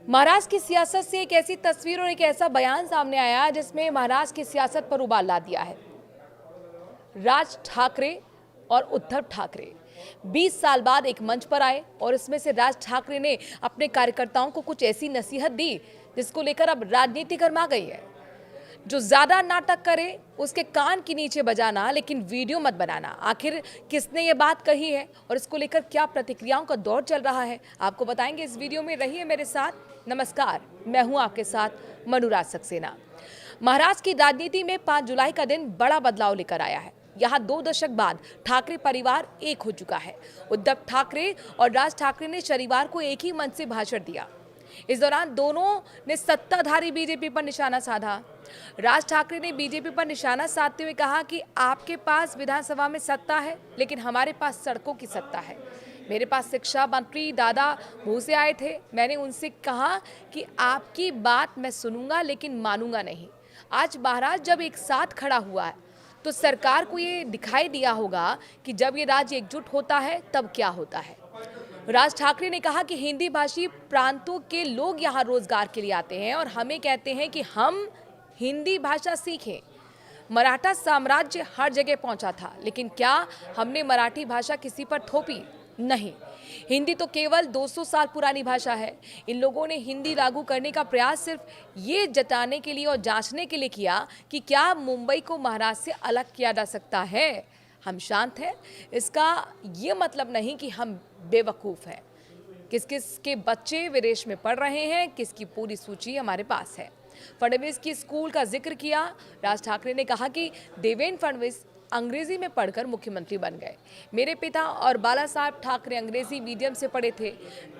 महाराष्ट्र की सियासत से एक ऐसी तस्वीर और एक ऐसा बयान सामने आया जिसमें महाराष्ट्र की सियासत पर उबाल ला दिया है। राज ठाकरे और उद्धव ठाकरे 20 साल बाद एक मंच पर आए और इसमें से राज ठाकरे ने अपने कार्यकर्ताओं को कुछ ऐसी नसीहत दी जिसको लेकर अब राजनीति गर्मा गई है। जो ज्यादा नाटक करे उसके कान के नीचे बजाना, लेकिन वीडियो मत बनाना। आखिर किसने ये बात कही है और इसको लेकर क्या प्रतिक्रियाओं का दौर चल रहा है, आपको बताएंगे इस वीडियो में। रहिए मेरे साथ। नमस्कार, मैं हूं आपके साथ मनुराज सक्सेना। महाराष्ट्र की राजनीति में 5 जुलाई का दिन बड़ा बदलाव लेकर आया है। यहाँ 2 दशक बाद ठाकरे परिवार एक हो चुका है। उद्धव ठाकरे और राज ठाकरे ने शनिवार को एक ही मंच से भाषण दिया। इस दौरान दोनों ने सत्ताधारी बीजेपी पर निशाना साधा। राज ठाकरे ने बीजेपी पर निशाना साधते हुए कहा कि आपके पास विधानसभा में सत्ता है, लेकिन हमारे पास सड़कों की सत्ता है। मेरे पास शिक्षा मंत्री दादा भूसे आए थे। मैंने उनसे कहा कि आपकी बात मैं सुनूंगा, लेकिन मानूंगा नहीं। आज महाराज जब एक साथ खड़ा हुआ है तो सरकार को ये दिखाई दिया होगा कि जब ये राज्य एकजुट होता है तब क्या होता है। राज ठाकरे ने कहा कि हिंदी भाषी प्रांतों के लोग यहाँ रोजगार के लिए आते हैं और हमें कहते हैं कि हम हिंदी भाषा सीखें। मराठा साम्राज्य हर जगह पहुंचा था, लेकिन क्या हमने मराठी भाषा किसी पर थोपी? नहीं। हिंदी तो केवल 200 साल पुरानी भाषा है। इन लोगों ने हिंदी लागू करने का प्रयास सिर्फ ये जताने के लिए और जांचने के लिए किया कि क्या मुंबई को महाराष्ट्र से अलग किया जा सकता है। हम शांत हैं, इसका ये मतलब नहीं कि हम बेवकूफ़ हैं। किस किस के बच्चे विदेश में पढ़ रहे हैं, किसकी पूरी सूची हमारे पास है। फडणवीस की स्कूल का जिक्र किया। राज ठाकरे ने कहा कि देवेंद्र फडणवीस अंग्रेजी में पढ़कर मुख्यमंत्री बन गए। मेरे पिता और बाला साहब ठाकरे अंग्रेजी मीडियम से पढ़े थे।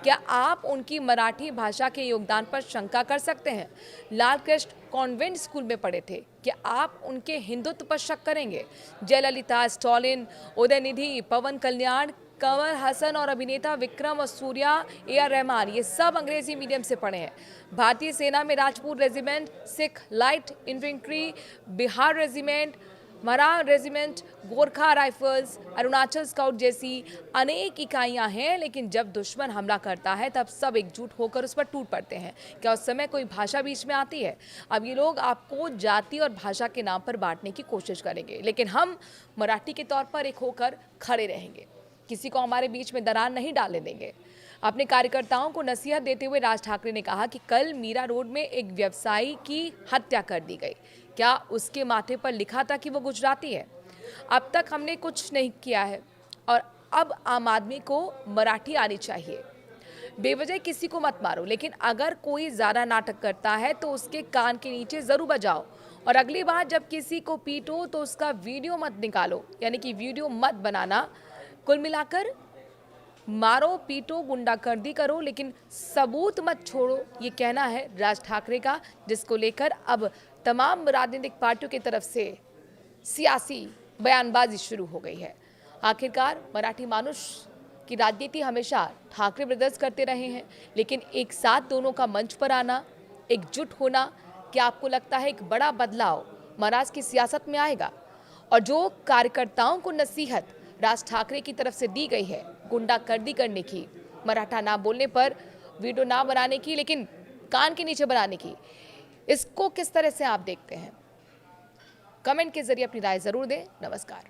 क्या आप उनकी मराठी भाषा के योगदान पर शंका कर सकते हैं? लाल कृष्ण कॉन्वेंट स्कूल में पढ़े थे। क्या आप उनके हिंदुत्व पर शक करेंगे? जयललिता, स्टालिन, उदयनिधि, पवन कल्याण, कमल हसन और अभिनेता विक्रम और सूर्या, AR रहमान, ये सब अंग्रेजी मीडियम से पढ़े हैं। भारतीय सेना में Rajput regiment, Sikh light infantry, Bihar regiment, Maratha regiment, Gorkha rifles, Arunachal scout जैसी अनेक इकाइयां हैं, लेकिन जब दुश्मन हमला करता है तब सब एकजुट होकर उस पर टूट पड़ते हैं। क्या उस समय कोई भाषा बीच में आती है? अब ये लोग आपको जाति और भाषा के नाम पर बांटने की कोशिश करेंगे, लेकिन हम मराठी के तौर पर एक होकर खड़े रहेंगे। किसी को हमारे बीच में दरार नहीं डालने देंगे। अपने कार्यकर्ताओं को नसीहत देते हुए राज ठाकरे ने कहा कि कल मीरा रोड में एक व्यवसायी की हत्या कर दी गई। क्या उसके माथे पर लिखा था कि वो गुजराती है? अब तक हमने कुछ नहीं किया है और अब आम आदमी को मराठी आनी चाहिए। बेवजह किसी को मत मारो, लेकिन अगर कोई ज़्यादा नाटक करता है तो उसके कान के नीचे ज़रूर बजाओ। और अगली बार जब किसी को पीटो तो उसका वीडियो मत निकालो, यानी कि वीडियो मत बनाना। कुल मिलाकर मारो, पीटो, गुंडागर्दी करो, लेकिन सबूत मत छोड़ो, ये कहना है राज ठाकरे का, जिसको लेकर अब तमाम राजनीतिक पार्टियों की तरफ से सियासी बयानबाजी शुरू हो गई है। आखिरकार मराठी मानुष की राजनीति हमेशा ठाकरे ब्रदर्स करते रहे हैं, लेकिन एक साथ दोनों का मंच पर आना, एकजुट होना, क्या आपको लगता है एक बड़ा बदलाव महाराष्ट्र की सियासत में आएगा? और जो कार्यकर्ताओं को नसीहत राज ठाकरे की तरफ से दी गई है गुंडागर्दी करने की, मराठा ना बोलने पर वीडियो ना बनाने की, लेकिन कान के नीचे बनाने की, इसको किस तरह से आप देखते हैं? कमेंट के जरिए अपनी राय जरूर दें। नमस्कार।